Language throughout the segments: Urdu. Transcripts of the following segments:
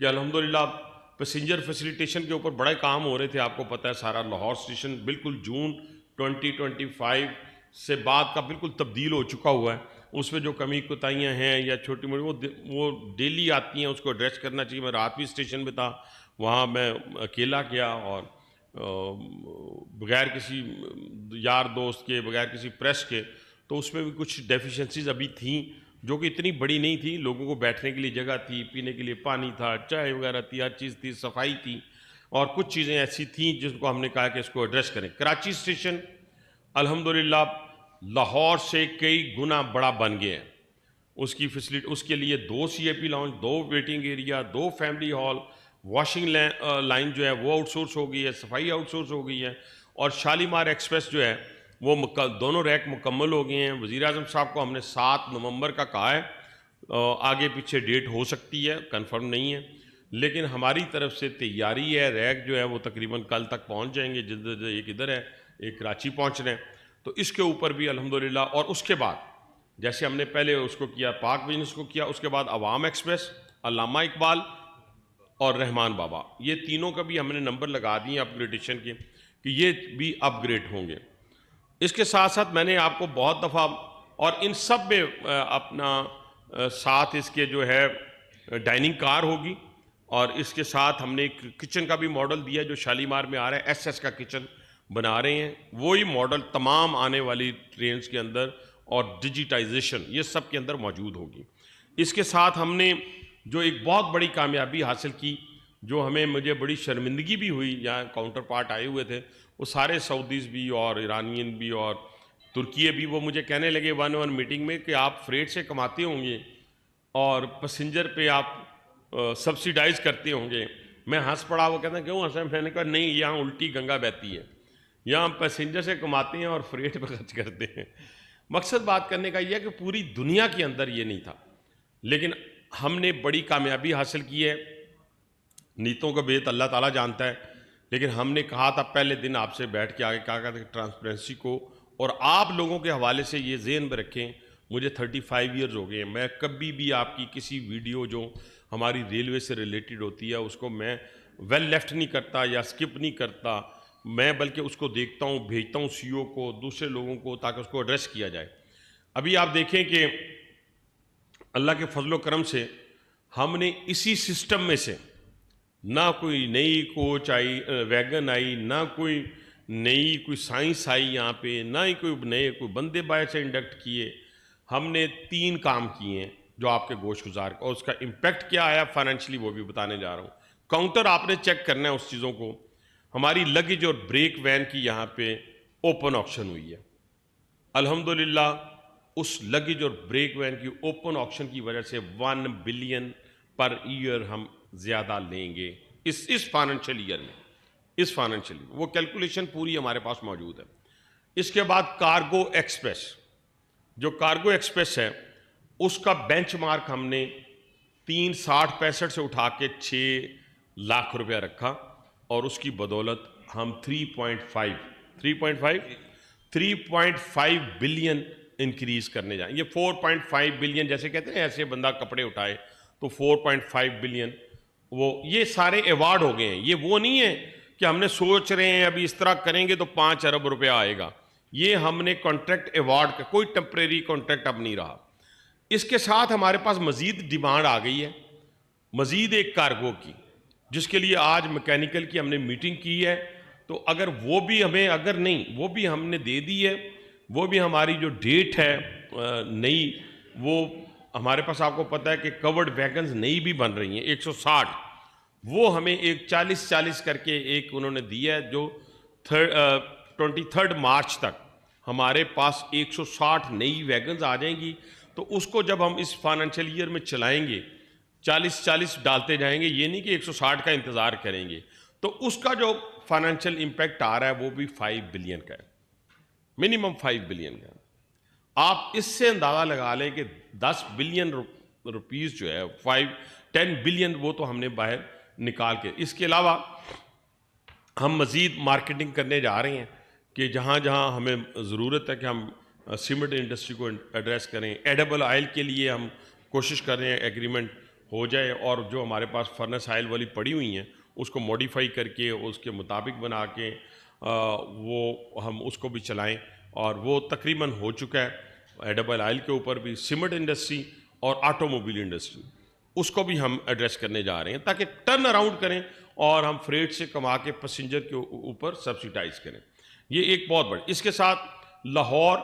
کہ الحمدللہ پیسنجر فیسیلیٹیشن کے اوپر بڑے کام ہو رہے تھے. آپ کو پتہ ہے سارا لاہور اسٹیشن بالکل جون 2025 سے بعد کا بالکل تبدیل ہو چکا ہوا ہے. اس میں جو کمی کوتاہیاں ہیں یا چھوٹی موٹی وہ ڈیلی آتی ہیں, اس کو ایڈریس کرنا چاہیے. میں رات بھی اسٹیشن پہ تھا, وہاں میں اکیلا گیا اور بغیر کسی یار دوست کے, بغیر کسی پریس کے, تو اس میں بھی کچھ ڈیفیشنسیز ابھی تھیں جو کہ اتنی بڑی نہیں تھی. لوگوں کو بیٹھنے کے لیے جگہ تھی, پینے کے لیے پانی تھا, چائے وغیرہ تھی, ہر چیز تھی, صفائی تھی, اور کچھ چیزیں ایسی تھیں جس کو ہم نے کہا کہ اس کو ایڈریس کریں. کراچی اسٹیشن الحمدللہ لاہور سے کئی گنا بڑا بن گیا ہے. اس کی فیسلٹی, اس کے لیے 2 C A P lounge, 2 waiting area, 2 family hall, washing line جو ہے وہ آؤٹ سورس ہو گئی ہے, صفائی آؤٹ سورس ہو گئی ہے, اور شالیمار ایکسپریس جو ہے وہ دونوں ریک مکمل ہو گئے ہیں. وزیر اعظم صاحب کو ہم نے 7 نومبر کا کہا ہے, آگے پیچھے ڈیٹ ہو سکتی ہے, کنفرم نہیں ہے, لیکن ہماری طرف سے تیاری ہے. ریک جو ہے وہ تقریباً کل تک پہنچ جائیں گے, ایک ادھر ہے, ایک کراچی پہنچ رہے ہیں. تو اس کے اوپر بھی الحمدللہ, اور اس کے بعد جیسے ہم نے پہلے اس کو کیا, پاک بزنس کو کیا, اس کے بعد عوام ایکسپریس, علامہ اقبال اور رحمان بابا, یہ تینوں کا بھی ہم نے نمبر لگا دیے اپ گریڈیشن کے کہ یہ بھی اپ گریڈ ہوں گے. اس کے ساتھ ساتھ میں نے آپ کو بہت دفعہ, اور ان سب میں اپنا ساتھ اس کے جو ہے ڈائننگ کار ہوگی, اور اس کے ساتھ ہم نے ایک کچن کا بھی ماڈل دیا جو شالیمار میں آ رہا ہے, ایس ایس کا کچن بنا رہے ہیں. وہی ماڈل تمام آنے والی ٹرینز کے اندر, اور ڈیجیٹائزیشن یہ سب کے اندر موجود ہوگی. اس کے ساتھ ہم نے جو ایک بہت بڑی کامیابی حاصل کی, جو مجھے بڑی شرمندگی بھی ہوئی, یہاں کاؤنٹر پارٹ آئے ہوئے تھے, وہ سارے سعودیز بھی اور ایرانین بھی اور ترکیے بھی, وہ مجھے کہنے لگے ون میٹنگ میں کہ آپ فریٹ سے کماتے ہوں گے اور پیسنجر پہ آپ سبسیڈائز کرتے ہوں گے. میں ہنس پڑا. وہ کہتے ہیں کیوں ہنسا؟ میں نے کہا نہیں, یہاں الٹی گنگا بہتی ہے, یہاں ہم پیسنجر سے کماتے ہیں اور فریٹ پہ خرچ کرتے ہیں. مقصد بات کرنے کا یہ ہے کہ پوری دنیا کے اندر یہ نہیں تھا, لیکن ہم نے بڑی کامیابی حاصل کی ہے. نیتوں کا بھید اللہ تعالیٰ جانتا ہے, لیکن ہم نے کہا تھا پہلے دن آپ سے بیٹھ کے آگے کہا تھا کہ ٹرانسپیرنسی کو, اور آپ لوگوں کے حوالے سے یہ ذہن میں رکھیں, مجھے 35 ایئرز ہو گئے ہیں, میں کبھی بھی آپ کی کسی ویڈیو جو ہماری ریلوے سے ریلیٹڈ ہوتی ہے اس کو میں لیفٹ نہیں کرتا یا سکپ نہیں کرتا. میں بلکہ اس کو دیکھتا ہوں, بھیجتا ہوں سی او کو, دوسرے لوگوں کو, تاکہ اس کو ایڈریس کیا جائے. ابھی آپ دیکھیں کہ اللہ کے فضل و کرم سے ہم نے اسی سسٹم میں سے نہ کوئی نئی کوچ آئی, ویگن آئی, نہ کوئی نئی کوئی سائنس آئی یہاں پہ, نہ ہی کوئی نئے کوئی بندے باہر سے انڈکٹ کیے. ہم نے 3 کام کیے ہیں جو آپ کے گوش گزار, اور اس کا امپیکٹ کیا آیا فائنینشلی وہ بھی بتانے جا رہا ہوں. کاؤنٹر آپ نے چیک کرنا ہے اس چیزوں کو. ہماری لگیج اور بریک وین کی یہاں پہ اوپن آکشن ہوئی ہے الحمدللہ. اس لگیج اور بریک وین کی اوپن آکشن کی وجہ سے 1 بلین پر ایئر ہم زیادہ لیں گے اس فائنینشیل ایئر میں. اس فائنینشیل وہ کیلکولیشن پوری ہمارے پاس موجود ہے. اس کے بعد کارگو ایکسپریس, جو کارگو ایکسپریس ہے اس کا بینچ مارک ہم نے 360-65 سے اٹھا کے 6 لاکھ روپیہ رکھا, اور اس کی بدولت ہم 3.5 بلین انکریز کرنے جائیں. یہ 4.5 بلین جیسے کہتے ہیں ایسے بندہ کپڑے اٹھائے تو 4.5 بلین, وہ یہ سارے ایوارڈ ہو گئے ہیں. یہ وہ نہیں ہے کہ ہم نے سوچ رہے ہیں ابھی اس طرح کریں گے تو 5 ارب روپیہ آئے گا. یہ ہم نے کانٹریکٹ ایوارڈ کا, کوئی ٹیمپریری کانٹریکٹ اب نہیں رہا. اس کے ساتھ ہمارے پاس مزید ڈیمانڈ آ گئی ہے, مزید ایک کارگو کی, جس کے لیے آج میکینیکل کی ہم نے میٹنگ کی ہے. تو اگر وہ بھی ہمیں, اگر نہیں وہ بھی ہم نے دے دی ہے, وہ بھی ہماری جو ڈیٹ ہے نئی, وہ ہمارے پاس آپ کو پتہ ہے کہ کورڈ ویگنز نئی بھی بن رہی ہیں 160, وہ ہمیں ایک 40 کر کے ایک انہوں نے دیا ہے, جو 23 مارچ تک ہمارے پاس 160 نئی ویگنز آ جائیں گی. تو اس کو جب ہم اس فائنینشیل ایئر میں چلائیں گے 40 ڈالتے جائیں گے, یہ نہیں کہ 160 کا انتظار کریں گے. تو اس کا جو فائنینشیل امپیکٹ آ رہا ہے وہ بھی 5 بلین کا ہے, منیمم 5 بلین کا. آپ اس سے اندازہ لگا لیں کہ 10 بلین روپیز جو ہے 10 بلین وہ تو ہم نے باہر نکال کے. اس کے علاوہ ہم مزید مارکیٹنگ کرنے جا رہے ہیں کہ جہاں جہاں ہمیں ضرورت ہے کہ ہم سیمنٹ انڈسٹری کو ایڈریس کریں. ایڈیبل آئل کے لیے ہم کوشش کر رہے ہیں ایگریمنٹ ہو جائے، اور جو ہمارے پاس فرنس آئل والی پڑی ہوئی ہیں اس کو موڈیفائی کر کے اس کے مطابق بنا کے وہ ہم اس کو بھی چلائیں، اور وہ تقریباً ہو چکا ہے ایڈیبل آئل کے اوپر بھی. سیمنٹ انڈسٹری اور آٹو موبائل انڈسٹری اس کو بھی ہم ایڈریس کرنے جا رہے ہیں تاکہ ٹرن اراؤنڈ کریں اور ہم فریٹ سے کما کے پیسنجر کے اوپر سبسیڈائز کریں. یہ ایک بہت بڑی. اس کے ساتھ لاہور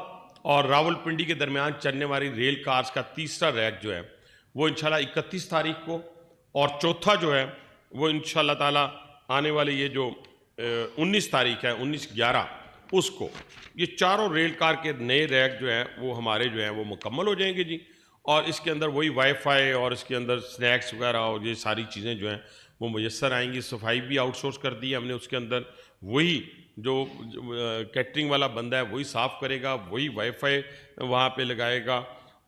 اور راول پنڈی کے درمیان چلنے والی ریل کارز کا تیسرا ریک جو ہے وہ انشاءاللہ 31 تاریخ کو، اور چوتھا جو ہے وہ انشاءاللہ تعالی آنے والے یہ جو 19 تاریخ ہے 19/11 اس کو، یہ چاروں ریل کار کے نئے ریک جو ہیں وہ ہمارے جو ہیں وہ مکمل ہو جائیں گے جی. اور اس کے اندر وہی وائی فائی اور اس کے اندر سنیکس وغیرہ اور یہ ساری چیزیں جو ہیں وہ میسر آئیں گی. صفائی بھی آؤٹ سورس کر دی ہے ہم نے. اس کے اندر وہی جو کیٹرنگ والا بندہ ہے وہی صاف کرے گا، وہی وائی فائی وہاں پہ لگائے گا،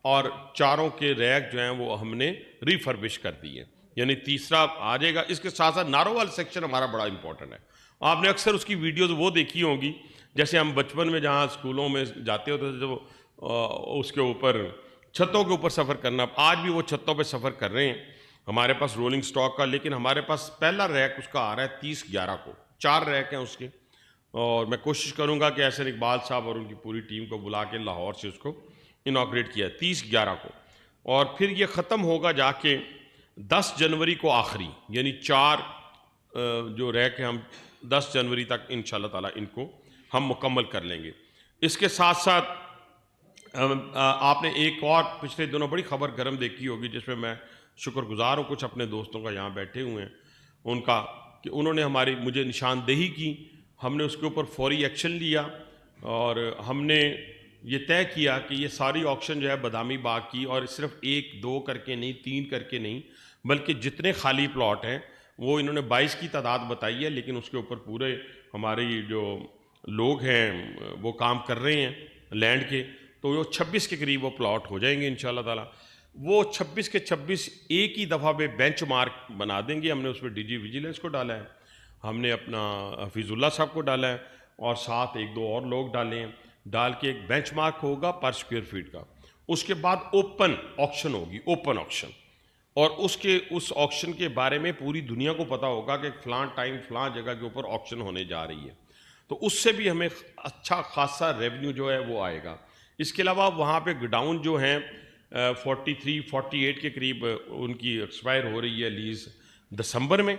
اور چاروں کے ریک جو ہیں وہ ہم نے ریفربش کر دی ہے. یعنی تیسرا آ جائے گا. اس کے ساتھ ساتھ ناروال سیکشن ہمارا بڑا امپورٹنٹ ہے. آپ نے اکثر اس کی ویڈیوز وہ دیکھی ہوں گی، جیسے ہم بچپن میں جہاں اسکولوں میں جاتے ہوتے تھے جو اس کے اوپر چھتوں کے اوپر سفر کرنا. آج بھی وہ چھتوں پہ سفر کر رہے ہیں ہمارے پاس رولنگ سٹاک کا. لیکن ہمارے پاس پہلا ریک اس کا آ رہا ہے 30/11 کو. 4 ریک ہیں اس کے، اور میں کوشش کروں گا کہ احسن اقبال صاحب اور ان کی پوری ٹیم کو بلا کے لاہور سے اس کو انوگریٹ کیا ہے 30/11 کو. اور پھر یہ ختم ہوگا جا کے 10 جنوری کو آخری، یعنی 4 جو ریک ہیں ہم 10 جنوری تک انشاءاللہ تعالی ان کو ہم مکمل کر لیں گے. اس کے ساتھ ساتھ آپ نے ایک اور پچھلے دنوں بڑی خبر گرم دیکھی ہوگی جس میں شکر گزار ہوں کچھ اپنے دوستوں کا یہاں بیٹھے ہوئے ہیں ان کا، کہ انہوں نے مجھے نشاندہی کی. ہم نے اس کے اوپر فوری ایکشن لیا اور ہم نے یہ طے کیا کہ یہ ساری آکشن جو ہے بادامی باغ کی، اور صرف 1 2 کر کے نہیں، 3 کر کے نہیں، بلکہ جتنے خالی پلاٹ ہیں وہ انہوں نے 22 کی تعداد بتائی ہے. لیکن اس کے اوپر پورے ہمارے جو لوگ ہیں وہ کام کر رہے ہیں لینڈ کے، تو وہ 26 کے قریب وہ پلاٹ ہو جائیں گے انشاءاللہ تعالی. وہ 26 کے 26 ایک ہی دفعہ پہ بینچ مارک بنا دیں گے. ہم نے اس پہ ڈی جی ویجیلنس کو ڈالا ہے، ہم نے اپنا حفیظ اللہ صاحب کو ڈالا ہے، اور ساتھ 1 2 اور لوگ ڈالے ہیں. ڈال کے ایک بینچ مارک ہوگا پر اسکوائر فیٹ کا. اس کے بعد اوپن آکشن ہوگی، اوپن آکشن، اور اس آکشن کے بارے میں پوری دنیا کو پتا ہوگا کہ فلاں ٹائم فلاں جگہ کے اوپر آکشن ہونے جا رہی ہے. تو اس سے بھی ہمیں اچھا خاصا ریونیو جو ہے وہ آئے گا. اس کے علاوہ وہاں پہ گڈاؤن جو ہیں 43 48 کے قریب ان کی ایکسپائر ہو رہی ہے لیز دسمبر میں،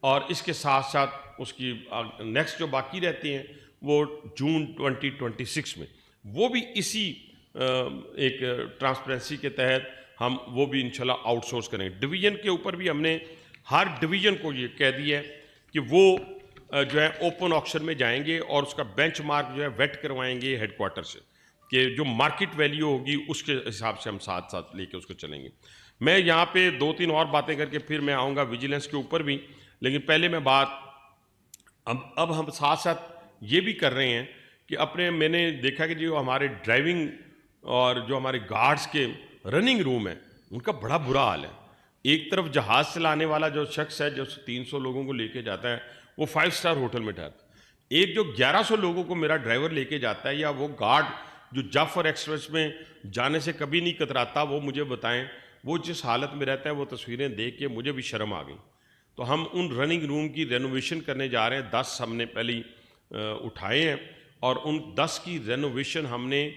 اور اس کے ساتھ ساتھ اس کی نیکسٹ جو باقی رہتے ہیں وہ جون 2026 میں، وہ بھی اسی ایک ٹرانسپیرنسی کے تحت ہم وہ بھی انشاءاللہ آؤٹ سورس کریں. ڈویژن کے اوپر بھی ہم نے ہر ڈویژن کو یہ کہہ دیا ہے کہ وہ جو ہے اوپن آکشن میں جائیں گے اور اس کا بینچ مارک جو ہے ویٹ کروائیں گے ہیڈ کوارٹر سے، کہ جو مارکیٹ ویلیو ہوگی اس کے حساب سے ہم ساتھ ساتھ لے کے اس کو چلیں گے. میں یہاں پہ 2 3 اور باتیں کر کے پھر میں آؤں گا ویجیلنس کے اوپر بھی، لیکن پہلے میں بات اب ہم ساتھ ساتھ یہ بھی کر رہے ہیں کہ میں نے دیکھا کہ جو ہمارے ڈرائیونگ اور جو ہمارے گارڈز کے رننگ روم ہیں ان کا بڑا برا حال ہے. ایک طرف جہاز چلانے والا جو شخص ہے جو 300 لوگوں کو لے کے جاتا ہے وہ 5 اسٹار ہوٹل میں ٹھہرتا ہے. ایک جو 1100 لوگوں کو میرا ڈرائیور لے کے جاتا ہے، یا وہ گارڈ جو جعفر ایکسپریس میں جانے سے کبھی نہیں کتراتا، وہ مجھے بتائیں وہ جس حالت میں رہتا ہے. وہ تصویریں دیکھ کے مجھے بھی شرم آ گئی. تو ہم ان رننگ روم کی رینوویشن کرنے جا رہے ہیں. 10 ہم نے پہلے اٹھائے ہیں، اور ان 10 کی رینوویشن ہم نے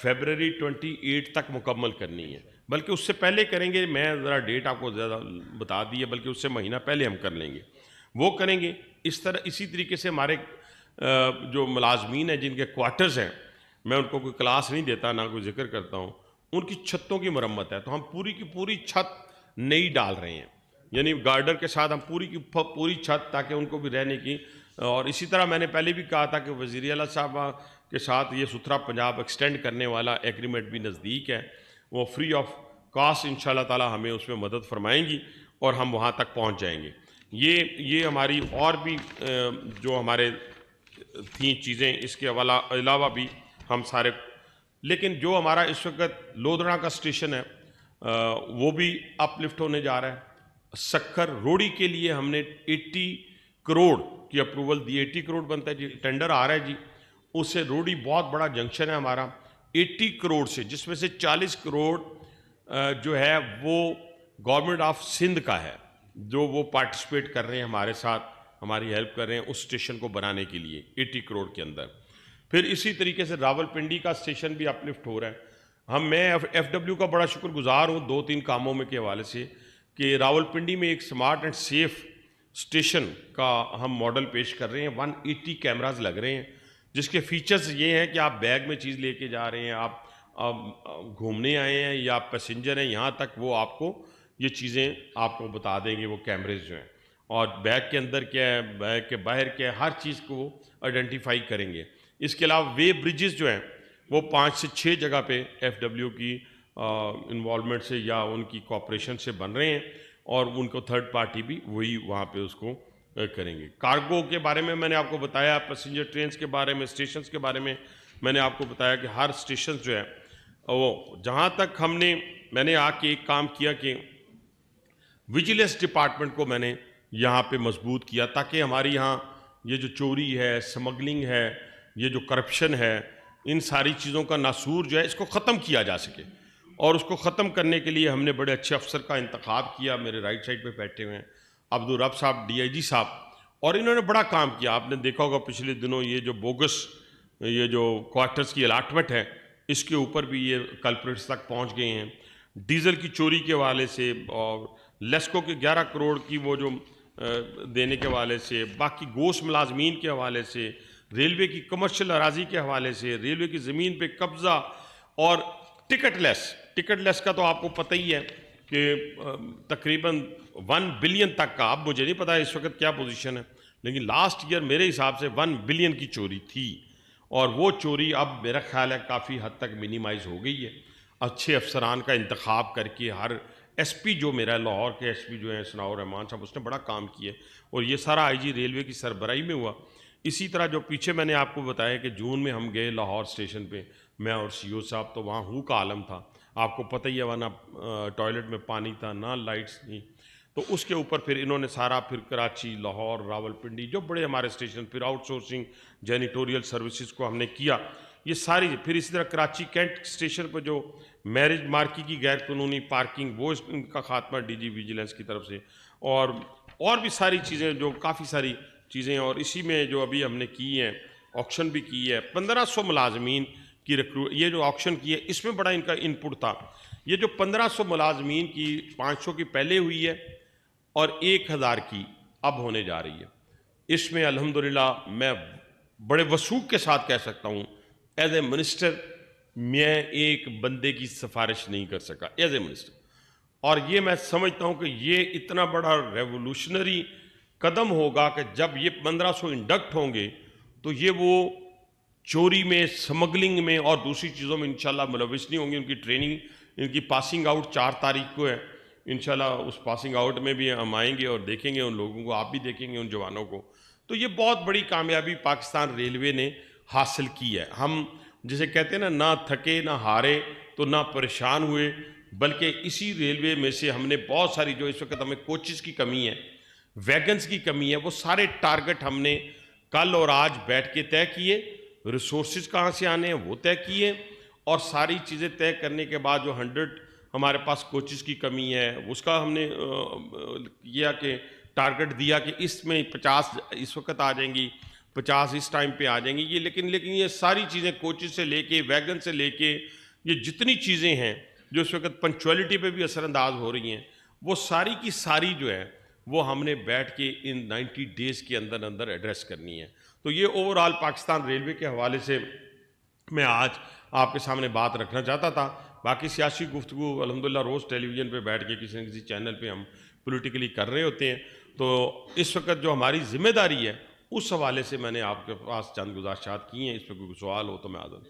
فیبرری 28 تک مکمل کرنی ہے. بلکہ اس سے پہلے کریں گے، میں ذرا ڈیٹ آپ کو زیادہ بتا دی ہے، بلکہ اس سے مہینہ پہلے ہم کر لیں گے، وہ کریں گے. اسی طریقے سے ہمارے جو ملازمین ہیں جن کے کوارٹرز ہیں، میں ان کو کوئی کلاس نہیں دیتا نہ کوئی ذکر کرتا ہوں، ان کی چھتوں کی مرمت ہے. تو ہم پوری کی پوری چھت نئی ڈال رہے ہیں، یعنی گارڈر کے ساتھ ہم پوری کی پوری چھت، تاکہ ان کو بھی رہنے کی. اور اسی طرح میں نے پہلے بھی کہا تھا کہ وزیر اعلیٰ صاحب کے ساتھ یہ ستھرا پنجاب ایکسٹینڈ کرنے والا ایگریمنٹ بھی نزدیک ہے. وہ فری آف کاسٹ انشاءاللہ تعالی ہمیں اس میں مدد فرمائیں گی اور ہم وہاں تک پہنچ جائیں گے. یہ ہماری اور بھی جو ہمارے تھیں چیزیں اس کے علاوہ بھی ہم سارے. لیکن جو ہمارا اس وقت لودھڑا کا اسٹیشن ہے وہ بھی اپ لفٹ ہونے جا رہا ہے. سکھر روڑی کے لیے ہم نے 80 کروڑ کی اپروول دی. 80 کروڑ بنتا ہے جی، ٹینڈر آ رہا ہے جی. اس سے روڑی بہت بڑا جنکشن ہے ہمارا 80 کروڑ سے، جس میں سے 40 کروڑ جو ہے وہ گورنمنٹ آف سندھ کا ہے، جو وہ پارٹیسپیٹ کر رہے ہیں ہمارے ساتھ، ہماری ہیلپ کر رہے ہیں اس اسٹیشن کو بنانے کے لیے 80 کروڑ کے اندر۔ پھر اسی طریقے سے راول پنڈی کا اسٹیشن بھی اپلفٹ ہو رہا ہے۔ میں ایف ڈبلیو کا بڑا شکر گزار ہوں 2-3 کاموں میں کے حوالے سے، کہ راول پنڈی میں ایک سمارٹ اینڈ سیف اسٹیشن کا ہم ماڈل پیش کر رہے ہیں۔ 180 کیمراز لگ رہے ہیں، جس کے فیچرز یہ ہیں کہ آپ بیگ میں چیز لے کے جا رہے ہیں، آپ گھومنے آئے ہیں یا پیسنجر ہیں یہاں تک، وہ آپ کو یہ چیزیں آپ کو بتا دیں گے وہ کیمریز جو ہیں، اور بیگ کے اندر کیا ہے، بیگ کے باہر کیا ہے، ہر چیز کو وہ آئیڈینٹیفائی کریں گے۔ اس کے علاوہ وے بریجز جو ہیں وہ 5 سے 6 جگہ پہ ایف ڈبلیو کی انوالومنٹ سے یا ان کی کوآپریشن سے بن رہے ہیں، اور ان کو تھرڈ پارٹی بھی وہی وہاں پہ اس کو کریں گے۔ کارگو کے بارے میں نے آپ کو بتایا، پیسنجر ٹرینز کے بارے میں، اسٹیشنز کے بارے میں نے آپ کو بتایا کہ ہر اسٹیشن جو ہے وہ جہاں تک میں نے آ کے ایک کام کیا کہ ویجیلنس ڈپارٹمنٹ کو میں نے یہاں پہ مضبوط کیا، تاکہ ہماری یہاں یہ جو چوری ہے، سمگلنگ ہے، یہ جو کرپشن ہے، ان ساری چیزوں کا ناسور جو ہے اس کو ختم کیا جا سکے۔ اور اس کو ختم کرنے کے لیے ہم نے بڑے اچھے افسر کا انتخاب کیا، میرے رائٹ سائڈ پہ بیٹھے ہوئے ہیں عبدالرب صاحب ڈی آئی جی صاحب، اور انہوں نے بڑا کام کیا۔ آپ نے دیکھا ہوگا پچھلے دنوں یہ جو بوگس یہ جو کوارٹرز کی الاٹمنٹ ہے، اس کے اوپر بھی یہ کلپریٹس تک پہنچ گئے ہیں۔ ڈیزل کی چوری کے حوالے سے، اور لیسکو کے 11 کروڑ کی وہ جو دینے کے حوالے سے، باقی گوشت ملازمین کے حوالے سے، ریلوے کی کمرشل اراضی کے حوالے سے، ریلوے کی زمین پہ قبضہ، اور ٹکٹ لیس کا تو آپ کو پتہ ہی ہے کہ تقریباً 1 بلین تک کا، اب مجھے نہیں پتا اس وقت کیا پوزیشن ہے، لیکن لاسٹ ایئر میرے حساب سے 1 بلین کی چوری تھی، اور وہ چوری اب میرا خیال ہے کافی حد تک منیمائز ہو گئی ہے۔ اچھے افسران کا انتخاب کر کے، ہر ایس پی جو میرا لاہور کے ایس پی جو ہیں ثناء الرحمان صاحب، اس نے بڑا کام کیا، اور یہ سارا آئی جی ریلوے کی سربراہی میں ہوا۔ اسی طرح جو پیچھے میں نے آپ کو بتایا کہ جون میں ہم گئے لاہور اسٹیشن پہ، میں اور سی او صاحب، تو وہاں ہو کا عالم تھا، آپ کو پتہ ہی ہے، وہاں نہ ٹوائلٹ میں پانی تھا، نہ لائٹس تھیں، تو اس کے اوپر پھر انہوں نے سارا، پھر کراچی، لاہور، راول پنڈی، جو بڑے ہمارے اسٹیشن، پھر آؤٹ سورسنگ جینیٹوریل سروسز کو ہم نے کیا، یہ ساری۔ پھر اسی طرح کراچی کینٹ اسٹیشن پر جو میرج مارکی کی غیر قانونی پارکنگ، وہ ان کا خاتمہ ڈی جی ویجیلنس کی طرف سے، اور بھی ساری چیزیں، جو کافی ساری چیزیں، اور اسی میں جو ابھی ہم نے کی ہیں، آکشن بھی کی ہے 1500 ملازمین کی یہ جو آکشن کی ہے، اس میں بڑا ان کا انپٹ تھا۔ یہ جو 1500 ملازمین کی 500 کی پہلے ہوئی ہے اور 1000 کی اب ہونے جا رہی ہے، اس میں الحمدللہ میں بڑے وثوق کے ساتھ کہہ سکتا ہوں، ایز اے منسٹر میں ایک بندے کی سفارش نہیں کر سکا ایز اے منسٹر، اور یہ میں سمجھتا ہوں کہ یہ اتنا بڑا ریولوشنری قدم ہوگا کہ جب یہ 1500 انڈکٹ ہوں گے تو یہ وہ چوری میں، سمگلنگ میں اور دوسری چیزوں میں انشاءاللہ ملوث نہیں ہوں گے۔ ان کی ٹریننگ، ان کی پاسنگ آؤٹ 4 تاریخ کو ہے، انشاءاللہ اس پاسنگ آؤٹ میں بھی ہم آئیں گے اور دیکھیں گے ان لوگوں کو، آپ بھی دیکھیں گے ان جوانوں کو۔ تو یہ بہت بڑی کامیابی پاکستان ریلوے نے حاصل کی ہے۔ ہم جسے کہتے ہیں نا، نہ تھکے نہ ہارے تو نہ پریشان ہوئے، بلکہ اسی ریلوے میں سے ہم نے بہت ساری، جو اس وقت ہمیں کوچز کی کمی ہے، ویگنز کی کمی ہے، وہ سارے ٹارگٹ ہم نے کل اور آج بیٹھ کے طے کیے، ریسورسز کہاں سے آنے ہیں وہ طے کیے، اور ساری چیزیں طے کرنے کے بعد جو 100 ہمارے پاس کوچز کی کمی ہے، اس کا ہم نے کیا کہ ٹارگٹ دیا کہ اس میں 50 اس وقت آ جائیں گی، 50 اس ٹائم پہ آ جائیں گی۔ لیکن یہ ساری چیزیں کوچز سے لے کے، ویگن سے لے کے، یہ جتنی چیزیں ہیں جو اس وقت پنکچولیٹی پہ بھی اثر انداز ہو رہی ہیں، وہ ساری کی ساری جو ہے وہ ہم نے بیٹھ کے ان 90 ڈیز کے اندر ایڈریس کرنی ہے۔ تو یہ اوورآل پاکستان ریلوے کے حوالے سے میں آج آپ کے سامنے بات رکھنا چاہتا تھا۔ باقی سیاسی گفتگو الحمدللہ روز ٹیلی ویژن پہ بیٹھ کے کسی نہ کسی چینل پہ ہم پولیٹیکلی کر رہے ہوتے ہیں، تو اس وقت جو ہماری ذمہ داری ہے اس حوالے سے میں نے آپ کے پاس چند گزارشات کی ہیں۔ اس پہ کوئی سوال ہو تو میں حاضر ہوں۔